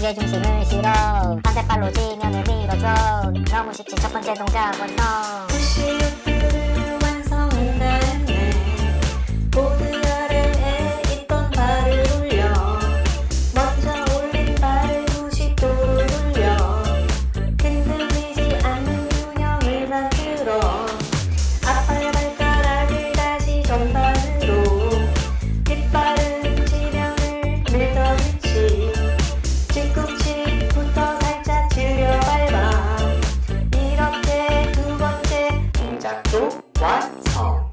무게중심을 실어 반대발로 지면을 밀어줘. 너무 쉽지 첫 번째 동작 완성. 푸시업을 완성은 다 했네. 보드 아래에 있던 발을 올려. 먼저 올린 발을 90도로 돌려. 흔들리지 않는 균형을 만들어. 앞발 발가락을 다시 전반으로. 뒷발은 지면을 밀던 위치. 뒤꿈치부터 살짝 들려 밟아. 이렇게 두 번째 동작도 완성.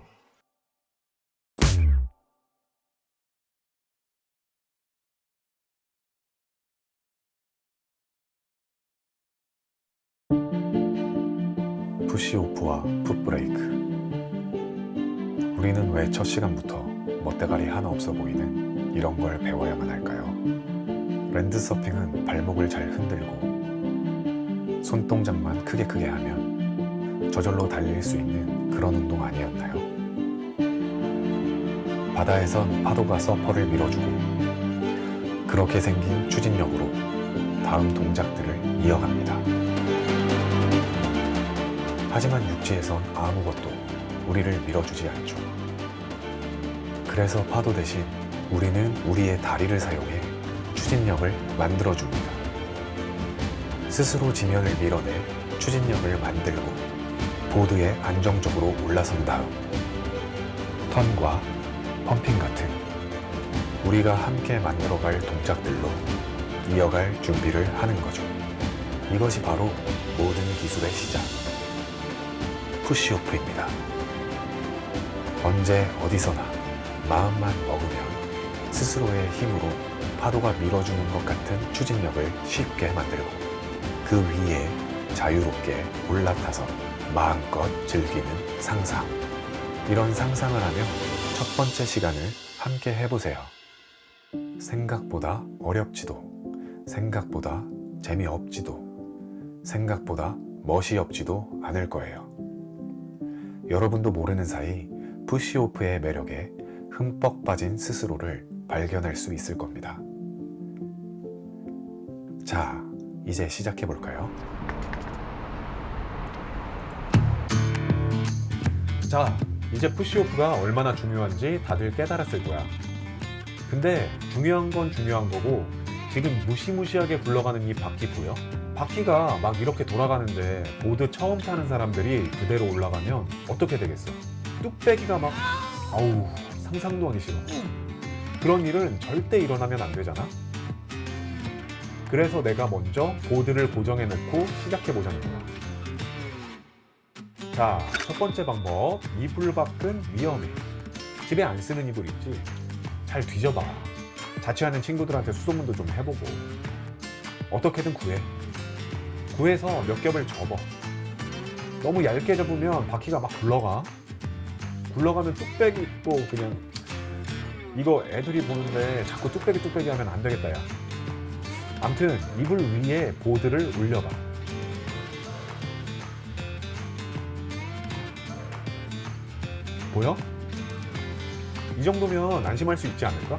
푸시오프와 풋브레이크. 우리는 왜 첫 시간부터 멋대가리 하나 없어 보이는 이런 걸 배워야만 할까요? 랜드서핑은 발목을 잘 흔들고 손동작만 크게 하면 저절로 달릴 수 있는 그런 운동 아니었나요? 바다에선 파도가 서퍼를 밀어주고 그렇게 생긴 추진력으로 다음 동작들을 이어갑니다. 하지만 육지에선 아무것도 우리를 밀어주지 않죠. 그래서 파도 대신 우리는 우리의 다리를 사용해 추진력을 만들어줍니다. 스스로 지면을 밀어내 추진력을 만들고 보드에 안정적으로 올라선 다음 턴과 펌핑 같은 우리가 함께 만들어갈 동작들로 이어갈 준비를 하는 거죠. 이것이 바로 모든 기술의 시작, 푸시오프입니다. 언제 어디서나 마음만 먹으면 스스로의 힘으로 파도가 밀어주는 것 같은 추진력을 쉽게 만들고 그 위에 자유롭게 올라타서 마음껏 즐기는 상상. 이런 상상을 하며 첫 번째 시간을 함께 해보세요. 생각보다 어렵지도, 생각보다 재미없지도, 생각보다 멋이 없지도 않을 거예요. 여러분도 모르는 사이 푸시오프의 매력에 흠뻑 빠진 스스로를 발견할 수 있을 겁니다. 자, 이제 시작해 볼까요? 자, 이제 푸시오프가 얼마나 중요한지 다들 깨달았을 거야. 근데 중요한 건 중요한 거고, 지금 무시무시하게 굴러가는 이 바퀴 보여? 바퀴가 막 이렇게 돌아가는데 보드 처음 타는 사람들이 그대로 올라가면 어떻게 되겠어? 뚝배기가 막 아우, 상상도 하기 싫어. 그런 일은 절대 일어나면 안 되잖아. 그래서 내가 먼저 보드를 고정해 놓고 시작해 보자는 거야. 자, 첫 번째 방법. 이불 밖은 위험해. 집에 안 쓰는 이불 있지? 잘 뒤져봐. 자취하는 친구들한테 수소문도 좀 해보고 어떻게든 구해서 몇 겹을 접어. 너무 얇게 접으면 바퀴가 막 굴러가면 뚝배기 있고 그냥 이거 애들이 보는데 자꾸 뚝배기 하면 안 되겠다 야. 암튼 이불 위에 보드를 올려봐. 보여? 이 정도면 안심할 수 있지 않을까?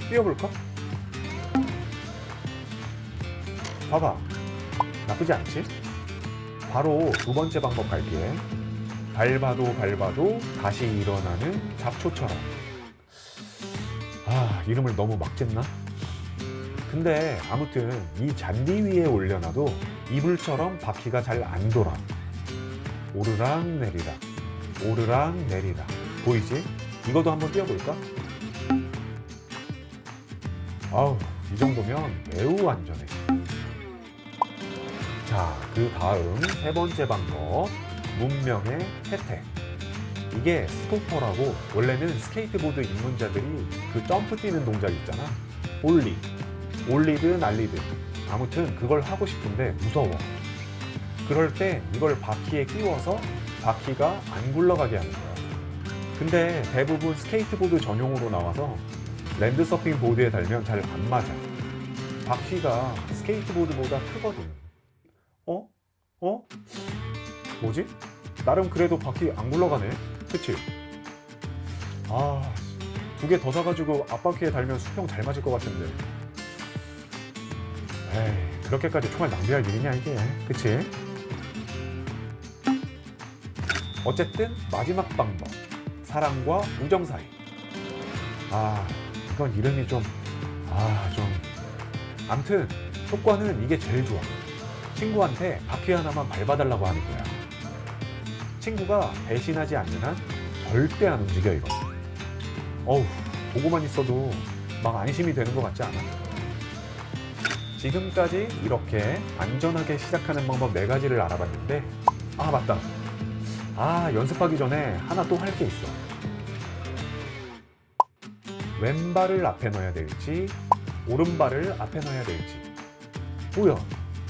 뛰어볼까? 봐봐, 나쁘지 않지? 바로 두 번째 방법 갈게. 밟아도 다시 일어나는 잡초처럼. 아, 이름을 너무 막 댔나? 근데 아무튼 이 잔디 위에 올려놔도 이불처럼 바퀴가 잘 안 돌아. 오르락 내리락, 오르락 내리락. 보이지? 이것도 한번 뛰어볼까? 아우, 이 정도면 매우 안전해. 자, 그 다음 세 번째 방법. 문명의 혜택. 이게 스토퍼라고 원래는 스케이트보드 입문자들이 그 점프 뛰는 동작 있잖아. 올리든 알리든 아무튼 그걸 하고 싶은데 무서워. 그럴 때 이걸 바퀴에 끼워서 바퀴가 안 굴러가게 하는 거야. 근데 대부분 스케이트보드 전용으로 나와서 랜드서핑 보드에 달면 잘 안 맞아. 바퀴가 스케이트보드보다 크거든. 뭐지? 나름 그래도 바퀴 안 굴러가네. 그치? 아, 두 개 더 사가지고 앞바퀴에 달면 수평 잘 맞을 것 같은데. 에이, 그렇게까지 총알 낭비할 일이냐 이게, 그치? 어쨌든 마지막 방법, 사랑과 우정 사이. 이건 이름이 좀 암튼 효과는 이게 제일 좋아. 친구한테 바퀴 하나만 밟아달라고 하는 거야. 친구가 배신하지 않는 한 절대 안 움직여 이거. 보고만 있어도 막 안심이 되는 것 같지 않아? 지금까지 이렇게 안전하게 시작하는 방법 4가지를 알아봤는데, 맞다. 연습하기 전에 하나 또 할 게 있어. 왼발을 앞에 넣어야 될지 오른발을 앞에 넣어야 될지. 뭐야,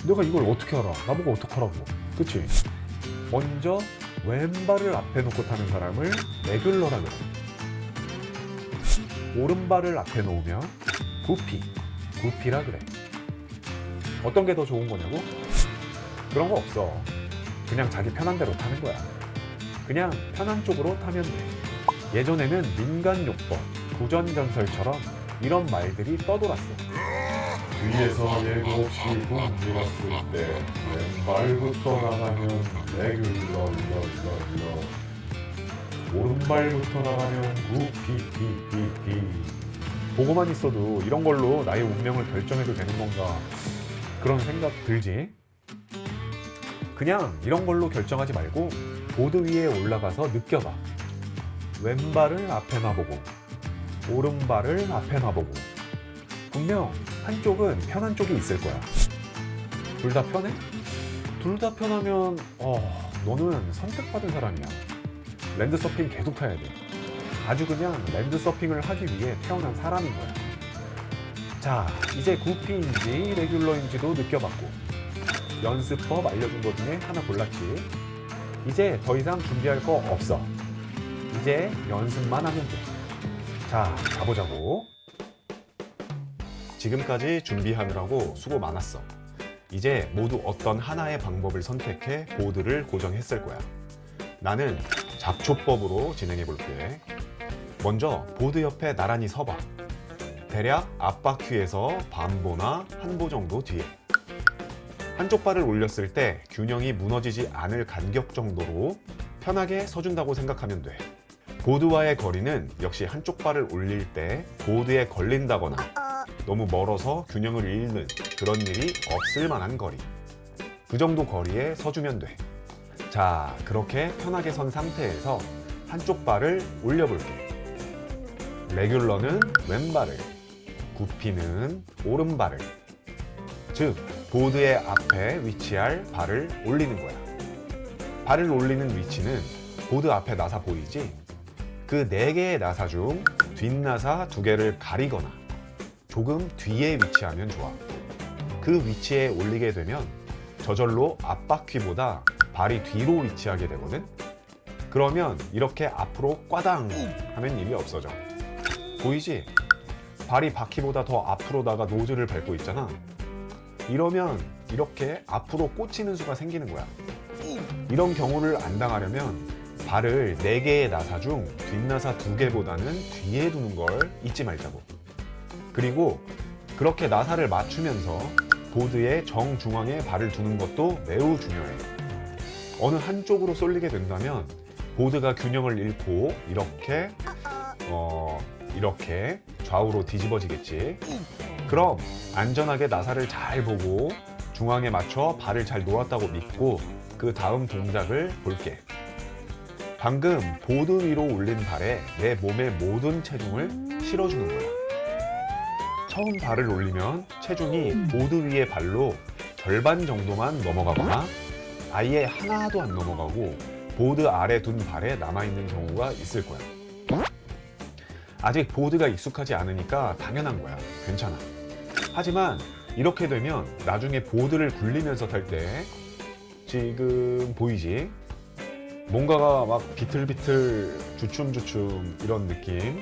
내가 이걸 어떻게 알아? 나보고 어떡하라고. 그치? 먼저 왼발을 앞에 놓고 타는 사람을 레귤러라 그래. 오른발을 앞에 놓으면 구피라 그래. 어떤 게 더 좋은 거냐고? 그런 거 없어. 그냥 자기 편한 대로 타는 거야. 그냥 편한 쪽으로 타면 돼. 예전에는 민간요법, 구전전설처럼 이런 말들이 떠돌았어. 위에서 7시 붕 밀었을 때 왼발부터 나가면 레귤러 오른발부터 나가면 구피피피피. 보고만 있어도 이런 걸로 나의 운명을 결정해도 되는 건가, 그런 생각 들지? 그냥 이런 걸로 결정하지 말고 보드 위에 올라가서 느껴봐. 왼발을 앞에 놔보고 오른발을 앞에 놔보고. 분명 한쪽은 편한 쪽이 있을 거야. 둘 다 편해? 둘 다 편하면 너는 선택받은 사람이야. 랜드서핑 계속 타야 돼. 아주 그냥 랜드서핑을 하기 위해 태어난 사람인 거야. 자, 이제 구피인지 레귤러인지도 느껴봤고, 연습법 알려준 것 중에 하나 골랐지. 이제 더 이상 준비할 거 없어. 이제 연습만 하면 돼. 자, 가보자고. 지금까지 준비하느라고 수고 많았어. 이제 모두 어떤 하나의 방법을 선택해 보드를 고정했을 거야. 나는 잡초법으로 진행해 볼게. 먼저 보드 옆에 나란히 서봐. 대략 앞바퀴에서 반보나 한 보 정도 뒤에. 한쪽 발을 올렸을 때 균형이 무너지지 않을 간격 정도로 편하게 서준다고 생각하면 돼. 보드와의 거리는 역시 한쪽 발을 올릴 때 보드에 걸린다거나 너무 멀어서 균형을 잃는 그런 일이 없을 만한 거리. 그 정도 거리에 서주면 돼. 자, 그렇게 편하게 선 상태에서 한쪽 발을 올려볼게. 레귤러는 왼발을, 구피는 오른발을. 즉, 보드의 앞에 위치할 발을 올리는 거야. 발을 올리는 위치는 보드 앞에 나사 보이지? 그 4개의 나사 중 뒷나사 2개를 가리거나 조금 뒤에 위치하면 좋아. 그 위치에 올리게 되면 저절로 앞바퀴보다 발이 뒤로 위치하게 되거든? 그러면 이렇게 앞으로 꽈당 하면 일이 없어져. 보이지? 발이 바퀴보다 더 앞으로 나가 노즐을 밟고 있잖아. 이러면 이렇게 앞으로 꽂히는 수가 생기는 거야. 이런 경우를 안 당하려면 발을 4개의 나사 중 뒷나사 2개보다는 뒤에 두는 걸 잊지 말자고. 그리고 그렇게 나사를 맞추면서 보드의 정중앙에 발을 두는 것도 매우 중요해. 어느 한쪽으로 쏠리게 된다면 보드가 균형을 잃고 이렇게 좌우로 뒤집어지겠지. 그럼 안전하게 나사를 잘 보고 중앙에 맞춰 발을 잘 놓았다고 믿고 그 다음 동작을 볼게. 방금 보드 위로 올린 발에 내 몸의 모든 체중을 실어주는 거야. 처음 발을 올리면 체중이 보드 위의 발로 절반 정도만 넘어가거나 아예 하나도 안 넘어가고 보드 아래 둔 발에 남아있는 경우가 있을 거야. 아직 보드가 익숙하지 않으니까 당연한 거야. 괜찮아. 하지만 이렇게 되면 나중에 보드를 굴리면서 탈 때 지금 보이지? 뭔가가 막 비틀비틀 주춤주춤 이런 느낌.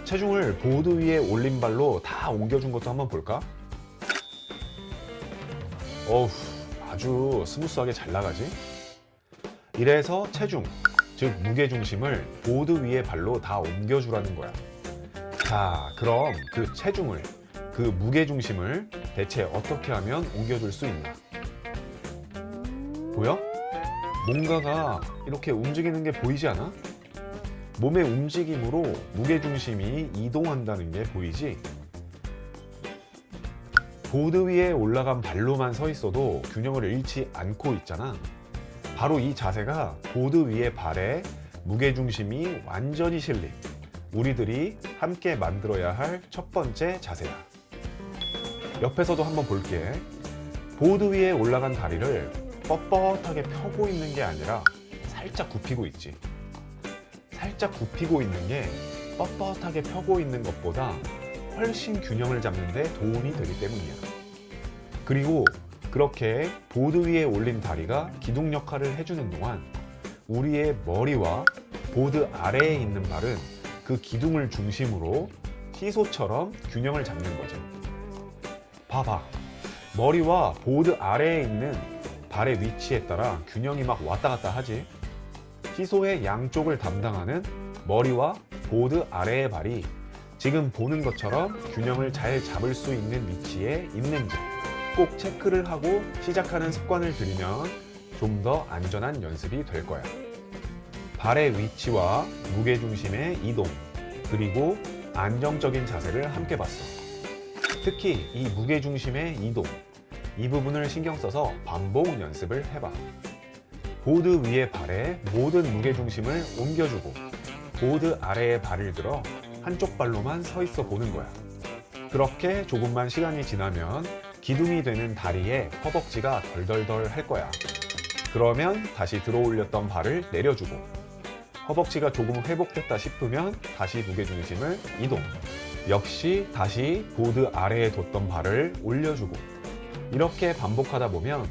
체중을 보드 위에 올린 발로 다 옮겨준 것도 한번 볼까? 아주 스무스하게 잘 나가지? 이래서 체중, 즉 무게중심을 보드 위에 발로 다 옮겨주라는 거야. 자, 그럼 그 체중을, 그 무게중심을 대체 어떻게 하면 옮겨줄 수 있나? 보여? 뭔가가 이렇게 움직이는 게 보이지 않아? 몸의 움직임으로 무게중심이 이동한다는 게 보이지? 보드 위에 올라간 발로만 서 있어도 균형을 잃지 않고 있잖아. 바로 이 자세가 보드 위에 발에 무게중심이 완전히 실린 우리들이 함께 만들어야 할 첫 번째 자세야. 옆에서도 한번 볼게. 보드 위에 올라간 다리를 뻣뻣하게 펴고 있는 게 아니라 살짝 굽히고 있지. 살짝 굽히고 있는 게 뻣뻣하게 펴고 있는 것보다 훨씬 균형을 잡는 데 도움이 되기 때문이야. 그리고 그렇게 보드 위에 올린 다리가 기둥 역할을 해주는 동안 우리의 머리와 보드 아래에 있는 발은 그 기둥을 중심으로 시소처럼 균형을 잡는 거지. 봐봐. 머리와 보드 아래에 있는 발의 위치에 따라 균형이 막 왔다 갔다 하지. 시소의 양쪽을 담당하는 머리와 보드 아래의 발이 지금 보는 것처럼 균형을 잘 잡을 수 있는 위치에 있는지 꼭 체크를 하고 시작하는 습관을 들이면 좀 더 안전한 연습이 될 거야. 발의 위치와 무게중심의 이동, 그리고 안정적인 자세를 함께 봤어. 특히 이 무게중심의 이동, 이 부분을 신경 써서 반복 연습을 해봐. 보드 위의 발에 모든 무게중심을 옮겨주고 보드 아래에 발을 들어 한쪽 발로만 서 있어 보는 거야. 그렇게 조금만 시간이 지나면 기둥이 되는 다리에 허벅지가 덜덜덜 할 거야. 그러면 다시 들어 올렸던 발을 내려주고 허벅지가 조금 회복됐다 싶으면 다시 무게중심을 이동. 역시 다시 보드 아래에 뒀던 발을 올려주고 이렇게 반복하다 보면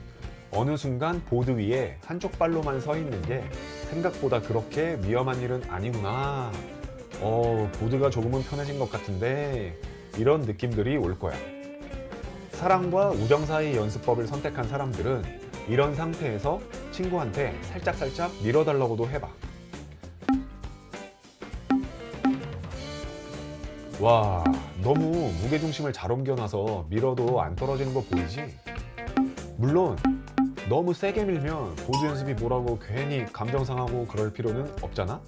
어느 순간 보드 위에 한쪽 발로만 서 있는 게 생각보다 그렇게 위험한 일은 아니구나. 보드가 조금은 편해진 것 같은데 이런 느낌들이 올 거야. 사랑과 우정 사이 연습법을 선택한 사람들은 이런 상태에서 친구한테 살짝 밀어달라고도 해봐. 와, 너무 무게중심을 잘 옮겨놔서 밀어도 안 떨어지는 거 보이지? 물론 너무 세게 밀면 보드 연습이 뭐라고 괜히 감정 상하고 그럴 필요는 없잖아?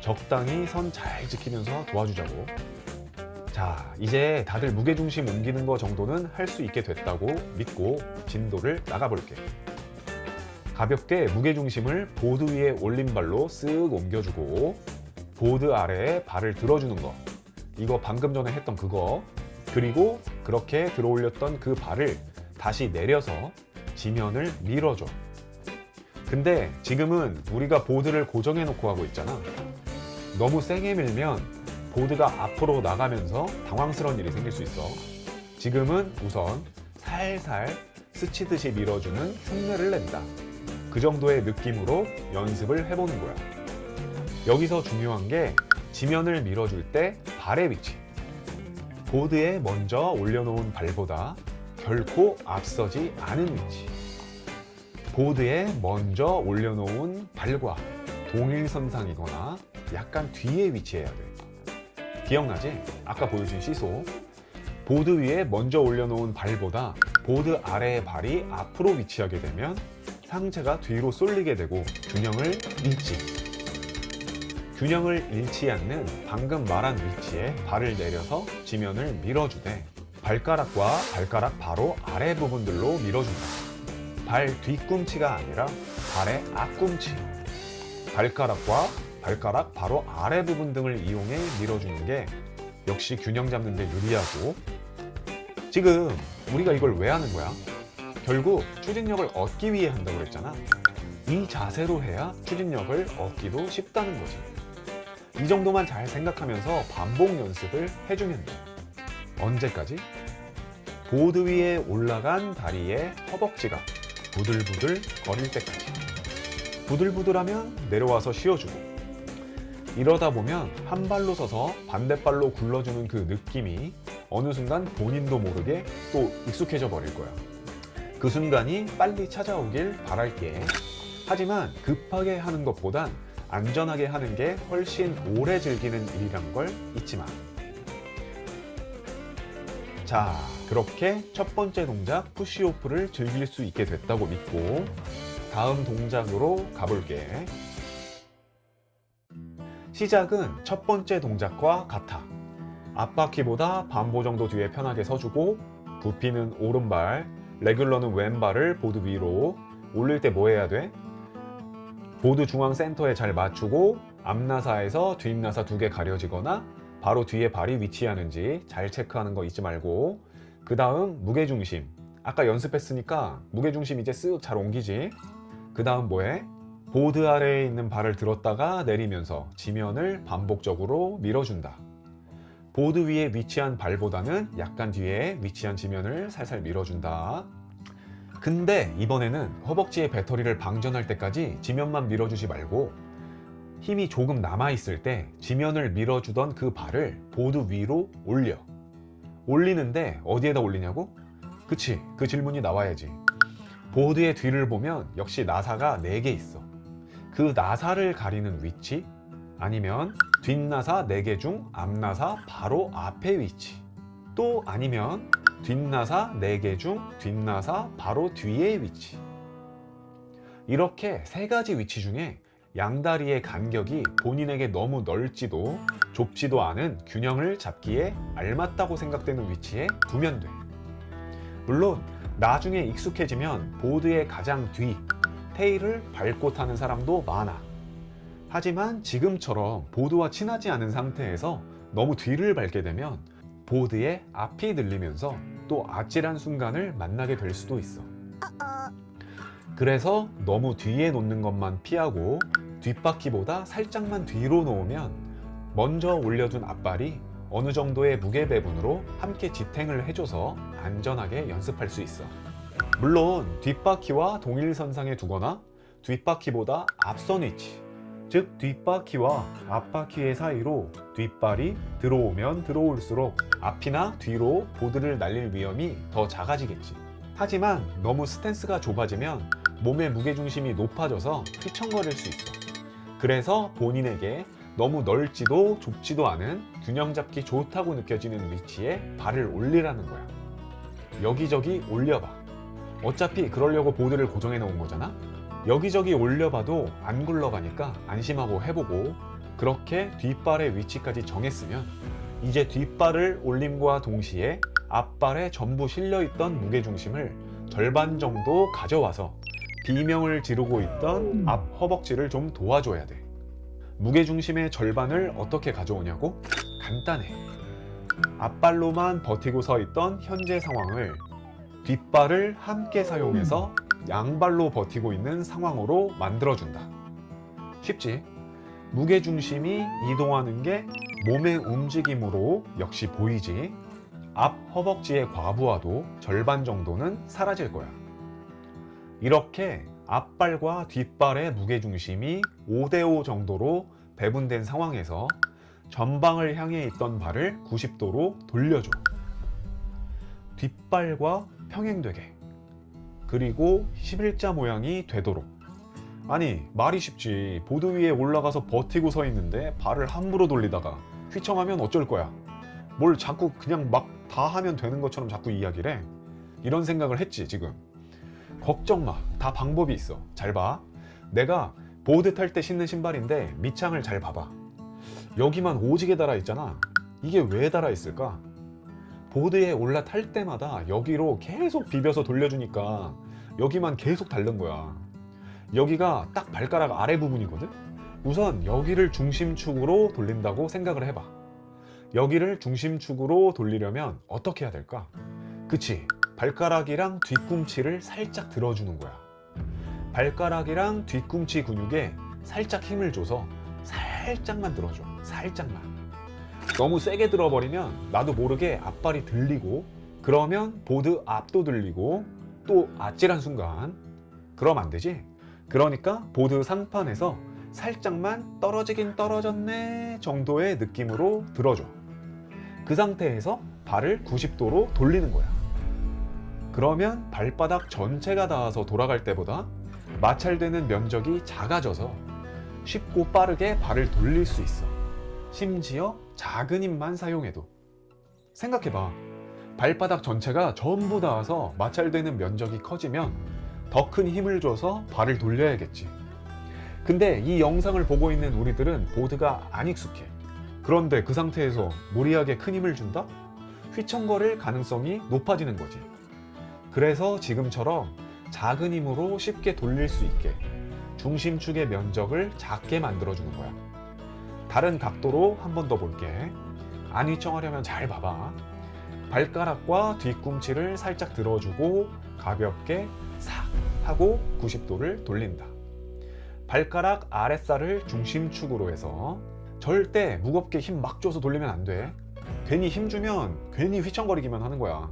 적당히 선 잘 지키면서 도와주자고. 자, 이제 다들 무게중심 옮기는 거 정도는 할 수 있게 됐다고 믿고 진도를 나가볼게. 가볍게 무게중심을 보드 위에 올린 발로 쓱 옮겨주고 보드 아래에 발을 들어주는 거. 이거 방금 전에 했던 그거. 그리고 그렇게 들어 올렸던 그 발을 다시 내려서 지면을 밀어줘. 근데 지금은 우리가 보드를 고정해 놓고 하고 있잖아. 너무 세게 밀면 보드가 앞으로 나가면서 당황스러운 일이 생길 수 있어. 지금은 우선 살살 스치듯이 밀어주는 흉내를 낸다. 그 정도의 느낌으로 연습을 해보는 거야. 여기서 중요한 게 지면을 밀어줄 때 발의 위치. 보드에 먼저 올려놓은 발보다 결코 앞서지 않은 위치. 보드에 먼저 올려놓은 발과 동일선상이거나 약간 뒤에 위치해야 돼. 기억나지? 아까 보여준 시소. 보드 위에 먼저 올려놓은 발보다 보드 아래의 발이 앞으로 위치하게 되면 상체가 뒤로 쏠리게 되고 균형을 잃지. 균형을 잃지 않는 방금 말한 위치에 발을 내려서 지면을 밀어주되 발가락과 발가락 바로 아래 부분들로 밀어준다. 발 뒤꿈치가 아니라 발의 앞꿈치. 발가락과 발가락 바로 아래 부분 등을 이용해 밀어주는 게 역시 균형 잡는 데 유리하고. 지금 우리가 이걸 왜 하는 거야? 결국 추진력을 얻기 위해 한다고 그랬잖아. 이 자세로 해야 추진력을 얻기도 쉽다는 거지. 이 정도만 잘 생각하면서 반복 연습을 해주면 돼. 언제까지? 보드 위에 올라간 다리에 허벅지가 부들부들 거릴 때까지. 부들부들하면 내려와서 쉬어주고. 이러다 보면 한 발로 서서 반대발로 굴러주는 그 느낌이 어느 순간 본인도 모르게 또 익숙해져 버릴 거야. 그 순간이 빨리 찾아오길 바랄게. 하지만 급하게 하는 것보단 안전하게 하는 게 훨씬 오래 즐기는 일이란 걸 잊지 마. 자, 그렇게 첫 번째 동작 푸시오프를 즐길 수 있게 됐다고 믿고 다음 동작으로 가볼게. 시작은 첫 번째 동작과 같아. 앞바퀴보다 반보 정도 뒤에 편하게 서주고 부피는 오른발, 레귤러는 왼발을 보드 위로 올릴 때 뭐 해야 돼? 보드 중앙 센터에 잘 맞추고 앞나사에서 뒷나사 2개 가려지거나 바로 뒤에 발이 위치하는지 잘 체크하는 거 잊지 말고, 그 다음 무게중심. 아까 연습했으니까 무게중심 이제 쓱 잘 옮기지. 그 다음 뭐해? 보드 아래에 있는 발을 들었다가 내리면서 지면을 반복적으로 밀어준다. 보드 위에 위치한 발보다는 약간 뒤에 위치한 지면을 살살 밀어준다. 근데 이번에는 허벅지에 배터리를 방전할 때까지 지면만 밀어주지 말고 힘이 조금 남아있을 때 지면을 밀어주던 그 발을 보드 위로 올려. 올리는데 어디에다 올리냐고? 그치, 그 질문이 나와야지. 보드의 뒤를 보면 역시 나사가 4개 있어. 그 나사를 가리는 위치, 아니면 뒷나사 4개 중 앞나사 바로 앞의 위치, 또 아니면 뒷나사 4개 중 뒷나사 바로 뒤의 위치. 이렇게 3가지 위치 중에 양다리의 간격이 본인에게 너무 넓지도 좁지도 않은 균형을 잡기에 알맞다고 생각되는 위치에 두면 돼. 물론 나중에 익숙해지면 보드의 가장 뒤, 테일을 밟고 타는 사람도 많아. 하지만 지금처럼 보드와 친하지 않은 상태에서 너무 뒤를 밟게 되면 보드의 앞이 늘리면서 또 아찔한 순간을 만나게 될 수도 있어. 그래서 너무 뒤에 놓는 것만 피하고 뒷바퀴보다 살짝만 뒤로 놓으면 먼저 올려둔 앞발이 어느 정도의 무게 배분으로 함께 지탱을 해줘서 안전하게 연습할 수 있어. 물론 뒷바퀴와 동일선상에 두거나 뒷바퀴보다 앞선 위치, 즉 뒷바퀴와 앞바퀴의 사이로 뒷발이 들어오면 들어올수록 앞이나 뒤로 보드를 날릴 위험이 더 작아지겠지. 하지만 너무 스탠스가 좁아지면 몸의 무게중심이 높아져서 휘청거릴 수 있어. 그래서 본인에게 너무 넓지도 좁지도 않은 균형 잡기 좋다고 느껴지는 위치에 발을 올리라는 거야. 여기저기 올려봐. 어차피 그러려고 보드를 고정해 놓은 거잖아. 여기저기 올려봐도 안 굴러가니까 안심하고 해보고, 그렇게 뒷발의 위치까지 정했으면 이제 뒷발을 올림과 동시에 앞발에 전부 실려있던 무게중심을 절반 정도 가져와서 비명을 지르고 있던 앞 허벅지를 좀 도와줘야 돼. 무게중심의 절반을 어떻게 가져오냐고? 간단해. 앞발로만 버티고 서 있던 현재 상황을 뒷발을 함께 사용해서 양발로 버티고 있는 상황으로 만들어준다. 쉽지? 무게중심이 이동하는 게 몸의 움직임으로 역시 보이지. 앞 허벅지의 과부하도 절반 정도는 사라질 거야. 이렇게 앞발과 뒷발의 무게중심이 5대5 정도로 배분된 상황에서 전방을 향해 있던 발을 90도로 돌려줘. 뒷발과 평행되게. 그리고 11자 모양이 되도록. 아니, 말이 쉽지. 보드 위에 올라가서 버티고 서 있는데 발을 함부로 돌리다가 휘청하면 어쩔 거야. 뭘 자꾸 그냥 막 다 하면 되는 것처럼 자꾸 이야기를 해. 이런 생각을 했지 지금. 걱정 마. 다 방법이 있어. 잘 봐. 내가 보드 탈 때 신는 신발인데 밑창을 잘 봐봐. 여기만 오지게 달아 있잖아. 이게 왜 달아 있을까? 보드에 올라탈 때마다 여기로 계속 비벼서 돌려주니까 여기만 계속 닳는 거야. 여기가 딱 발가락 아래 부분이거든? 우선 여기를 중심축으로 돌린다고 생각을 해봐. 여기를 중심축으로 돌리려면 어떻게 해야 될까? 그치, 발가락이랑 뒤꿈치를 살짝 들어주는 거야. 발가락이랑 뒤꿈치 근육에 살짝 힘을 줘서 살짝만 들어줘. 살짝만. 너무 세게 들어버리면 나도 모르게 앞발이 들리고, 그러면 보드 앞도 들리고 또 아찔한 순간. 그럼 안 되지? 그러니까 보드 상판에서 살짝만 떨어지긴 떨어졌네 정도의 느낌으로 들어줘. 그 상태에서 발을 90도로 돌리는 거야. 그러면 발바닥 전체가 닿아서 돌아갈 때보다 마찰되는 면적이 작아져서 쉽고 빠르게 발을 돌릴 수 있어. 심지어 작은 힘만 사용해도. 생각해봐. 발바닥 전체가 전부 닿아서 마찰되는 면적이 커지면 더 큰 힘을 줘서 발을 돌려야겠지. 근데 이 영상을 보고 있는 우리들은 보드가 안 익숙해. 그런데 그 상태에서 무리하게 큰 힘을 준다? 휘청거릴 가능성이 높아지는 거지. 그래서 지금처럼 작은 힘으로 쉽게 돌릴 수 있게 중심축의 면적을 작게 만들어주는 거야. 다른 각도로 한 번 더 볼게. 안 휘청하려면 잘 봐봐. 발가락과 뒤꿈치를 살짝 들어주고 가볍게 싹 하고 90도를 돌린다. 발가락 아랫살을 중심축으로 해서 절대 무겁게 힘 막 줘서 돌리면 안 돼. 괜히 힘 주면 괜히 휘청거리기만 하는 거야.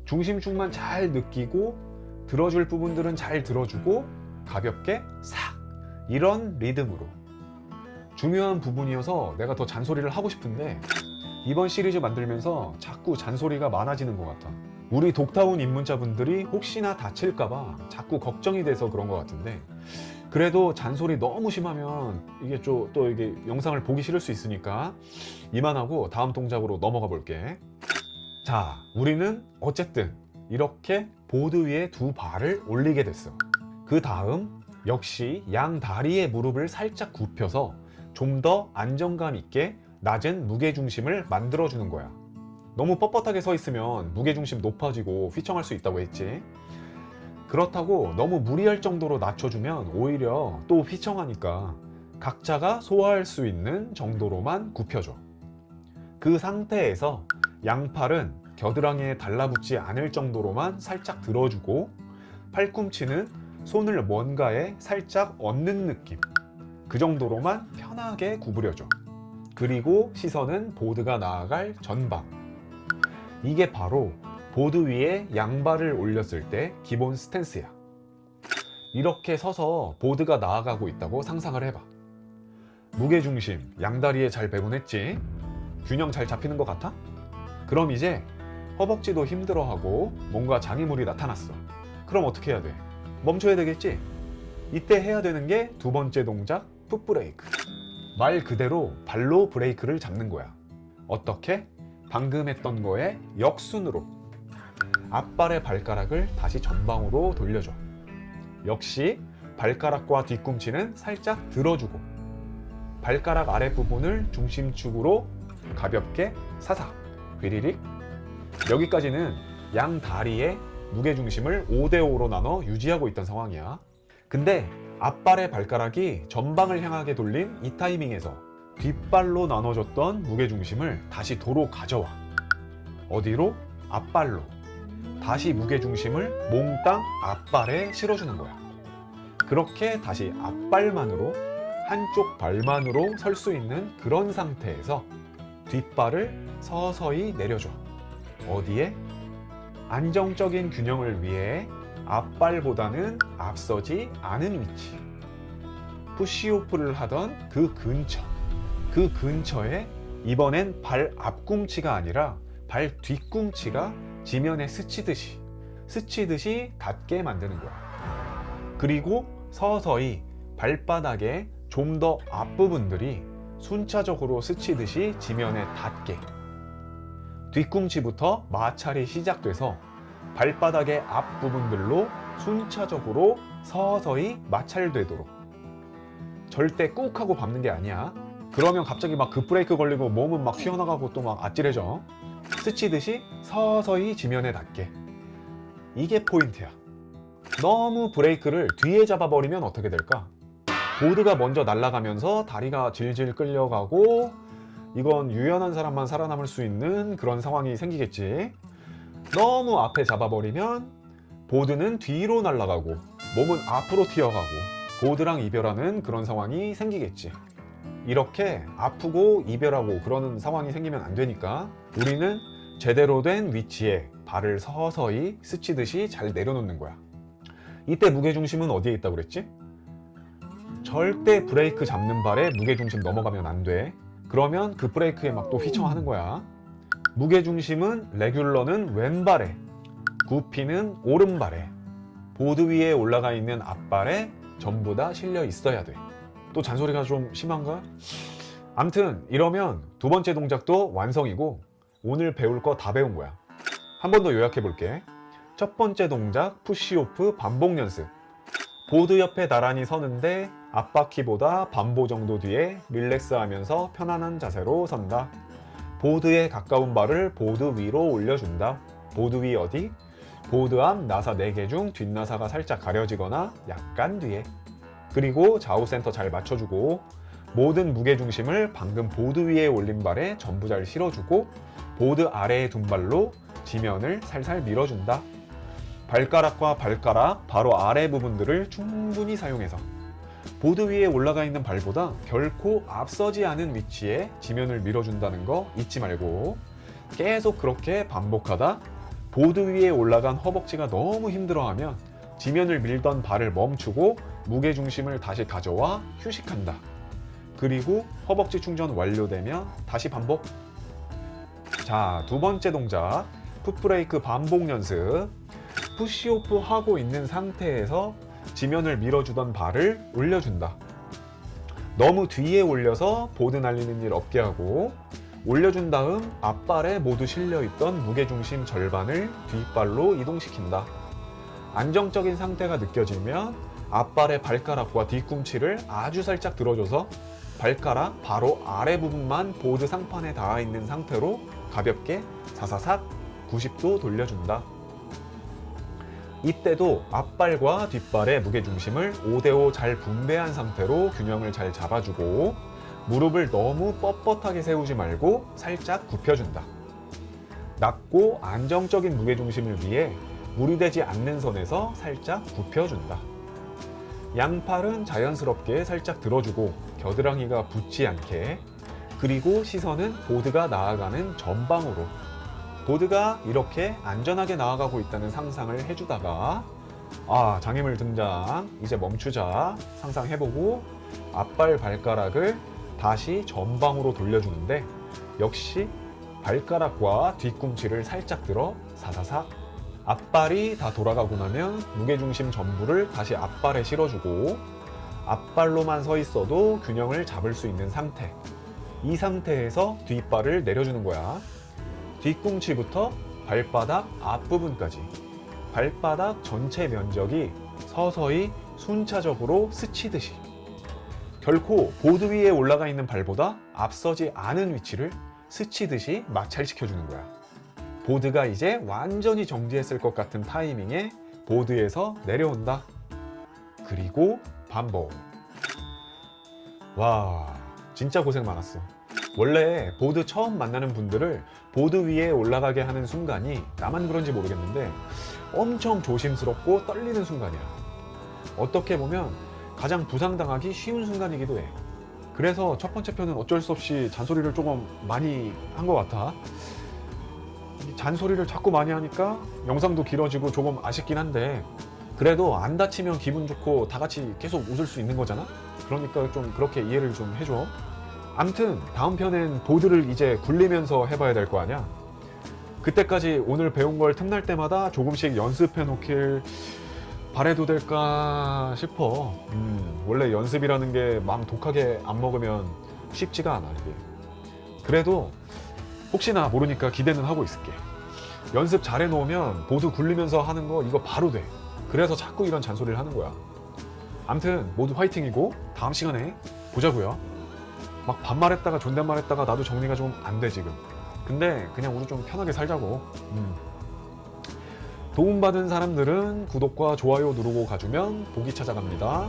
중심축만 잘 느끼고 들어줄 부분들은 잘 들어주고 가볍게 싹, 이런 리듬으로. 중요한 부분이어서 내가 더 잔소리를 하고 싶은데 이번 시리즈 만들면서 자꾸 잔소리가 많아지는 것 같아. 우리 독타운 입문자분들이 혹시나 다칠까봐 자꾸 걱정이 돼서 그런 것 같은데, 그래도 잔소리 너무 심하면 이게 또 이게 영상을 보기 싫을 수 있으니까 이만하고 다음 동작으로 넘어가 볼게. 자, 우리는 어쨌든 이렇게 보드 위에 두 발을 올리게 됐어. 그 다음 역시 양 다리의 무릎을 살짝 굽혀서 좀 더 안정감 있게 낮은 무게중심을 만들어주는 거야. 너무 뻣뻣하게 서 있으면 무게중심 높아지고 휘청할 수 있다고 했지. 그렇다고 너무 무리할 정도로 낮춰주면 오히려 또 휘청하니까 각자가 소화할 수 있는 정도로만 굽혀줘. 그 상태에서 양팔은 겨드랑이에 달라붙지 않을 정도로만 살짝 들어주고 팔꿈치는 손을 뭔가에 살짝 얹는 느낌, 그 정도로만 편하게 구부려줘. 그리고 시선은 보드가 나아갈 전방. 이게 바로 보드 위에 양발을 올렸을 때 기본 스탠스야. 이렇게 서서 보드가 나아가고 있다고 상상을 해봐. 무게중심 양다리에 잘 배분했지? 균형 잘 잡히는 것 같아? 그럼 이제 허벅지도 힘들어하고 뭔가 장애물이 나타났어. 그럼 어떻게 해야 돼? 멈춰야 되겠지? 이때 해야 되는 게 두 번째 동작, 풋브레이크. 말 그대로 발로 브레이크를 잡는 거야. 어떻게? 방금 했던 거에 역순으로. 앞발의 발가락을 다시 전방으로 돌려줘. 역시 발가락과 뒤꿈치는 살짝 들어주고 발가락 아랫부분을 중심축으로 가볍게 사삭, 휘리릭. 여기까지는 양 다리의 무게중심을 5대5로 나눠 유지하고 있던 상황이야. 근데 앞발의 발가락이 전방을 향하게 돌린 이 타이밍에서 뒷발로 나눠줬던 무게중심을 다시 도로 가져와. 어디로? 앞발로. 다시 무게중심을 몽땅 앞발에 실어주는 거야. 그렇게 다시 앞발만으로, 한쪽 발만으로 설 수 있는 그런 상태에서 뒷발을 서서히 내려줘. 어디에? 안정적인 균형을 위해 앞발보다는 앞서지 않은 위치. 푸시오프를 하던 그 근처에 이번엔 발 앞꿈치가 아니라 발 뒤꿈치가 지면에 스치듯이 닿게 만드는 거야. 그리고 서서히 발바닥에 좀 더 앞부분들이 순차적으로 스치듯이 지면에 닿게. 뒤꿈치부터 마찰이 시작돼서 발바닥의 앞부분들로 순차적으로 서서히 마찰되도록. 절대 꾹 하고 밟는 게 아니야. 그러면 갑자기 막 급브레이크 걸리고 몸은 막 튀어나가고 또 막 아찔해져. 스치듯이 서서히 지면에 닿게. 이게 포인트야. 너무 브레이크를 뒤에 잡아버리면 어떻게 될까? 보드가 먼저 날아가면서 다리가 질질 끌려가고 이건 유연한 사람만 살아남을 수 있는 그런 상황이 생기겠지. 너무 앞에 잡아버리면 보드는 뒤로 날아가고 몸은 앞으로 튀어가고 보드랑 이별하는 그런 상황이 생기겠지. 이렇게 아프고 이별하고 그러는 상황이 생기면 안 되니까 우리는 제대로 된 위치에 발을 서서히 스치듯이 잘 내려놓는 거야. 이때 무게중심은 어디에 있다고 그랬지? 절대 브레이크 잡는 발에 무게중심 넘어가면 안 돼. 그러면 그 브레이크에 막 또 휘청하는 거야. 무게중심은 레귤러는 왼발에, 구피는 오른발에, 보드 위에 올라가 있는 앞발에 전부 다 실려 있어야 돼. 또 잔소리가 좀 심한가? 암튼 이러면 두 번째 동작도 완성이고 오늘 배울 거 다 배운 거야. 한 번 더 요약해 볼게. 첫 번째 동작 푸시오프 반복 연습. 보드 옆에 나란히 서는데 앞바퀴보다 반보 정도 뒤에 릴렉스하면서 편안한 자세로 선다. 보드에 가까운 발을 보드 위로 올려준다. 보드 위 어디? 보드 앞 나사 4개 중 뒷나사가 살짝 가려지거나 약간 뒤에. 그리고 좌우 센터 잘 맞춰주고 모든 무게중심을 방금 보드 위에 올린 발에 전부 잘 실어주고 보드 아래에 둔 발로 지면을 살살 밀어준다. 발가락과 발가락 바로 아래 부분들을 충분히 사용해서 보드 위에 올라가 있는 발보다 결코 앞서지 않은 위치에 지면을 밀어준다는 거 잊지 말고 계속 그렇게 반복하다 보드 위에 올라간 허벅지가 너무 힘들어하면 지면을 밀던 발을 멈추고 무게중심을 다시 가져와 휴식한다. 그리고 허벅지 충전 완료되면 다시 반복. 자, 두 번째 동작 풋브레이크 반복 연습. 푸시오프 하고 있는 상태에서 지면을 밀어주던 발을 올려준다. 너무 뒤에 올려서 보드 날리는 일 없게 하고 올려준 다음 앞발에 모두 실려있던 무게중심 절반을 뒷발로 이동시킨다. 안정적인 상태가 느껴지면 앞발의 발가락과 뒤꿈치를 아주 살짝 들어줘서 발가락 바로 아래 부분만 보드 상판에 닿아 있는 상태로 가볍게 사사삭 90도 돌려준다. 이때도 앞발과 뒷발의 무게중심을 5대5 잘 분배한 상태로 균형을 잘 잡아주고 무릎을 너무 뻣뻣하게 세우지 말고 살짝 굽혀준다. 낮고 안정적인 무게중심을 위해 무리되지 않는 선에서 살짝 굽혀준다. 양팔은 자연스럽게 살짝 들어주고 겨드랑이가 붙지 않게, 그리고 시선은 보드가 나아가는 전방으로, 보드가 이렇게 안전하게 나아가고 있다는 상상을 해주다가 장애물 등장, 이제 멈추자 상상해보고 앞발 발가락을 다시 전방으로 돌려주는데 역시 발가락과 뒤꿈치를 살짝 들어 사사삭. 앞발이 다 돌아가고 나면 무게중심 전부를 다시 앞발에 실어주고 앞발로만 서 있어도 균형을 잡을 수 있는 상태. 이 상태에서 뒷발을 내려주는 거야. 뒤꿈치부터 발바닥 앞부분까지 발바닥 전체 면적이 서서히 순차적으로 스치듯이, 결코 보드 위에 올라가 있는 발보다 앞서지 않은 위치를 스치듯이 마찰시켜주는 거야. 보드가 이제 완전히 정지했을 것 같은 타이밍에 보드에서 내려온다. 그리고 반복. 와, 진짜 고생 많았어. 원래 보드 처음 만나는 분들을 보드 위에 올라가게 하는 순간이 나만 그런지 모르겠는데 엄청 조심스럽고 떨리는 순간이야. 어떻게 보면 가장 부상당하기 쉬운 순간이기도 해. 그래서 첫 번째 편은 어쩔 수 없이 잔소리를 조금 많이 한 것 같아. 잔소리를 자꾸 많이 하니까 영상도 길어지고 조금 아쉽긴 한데 그래도 안 다치면 기분 좋고 다 같이 계속 웃을 수 있는 거잖아? 그러니까 좀 그렇게 이해를 좀 해줘. 암튼 다음 편엔 보드를 이제 굴리면서 해봐야 될 거 아니야? 그때까지 오늘 배운 걸 틈날 때마다 조금씩 연습해 놓길 바래도 될까 싶어. 원래 연습이라는 게 마음 독하게 안 먹으면 쉽지가 않아, 이게. 그래도 혹시나 모르니까 기대는 하고 있을게. 연습 잘 해놓으면 보드 굴리면서 하는 거 이거 바로 돼. 그래서 자꾸 이런 잔소리를 하는 거야. 암튼 모두 화이팅이고 다음 시간에 보자고요. 막 반말했다가 존댓말했다가 나도 정리가 좀 안 돼 지금. 근데 그냥 우리 좀 편하게 살자고. 도움받은 사람들은 구독과 좋아요 누르고 가주면 복이 찾아갑니다.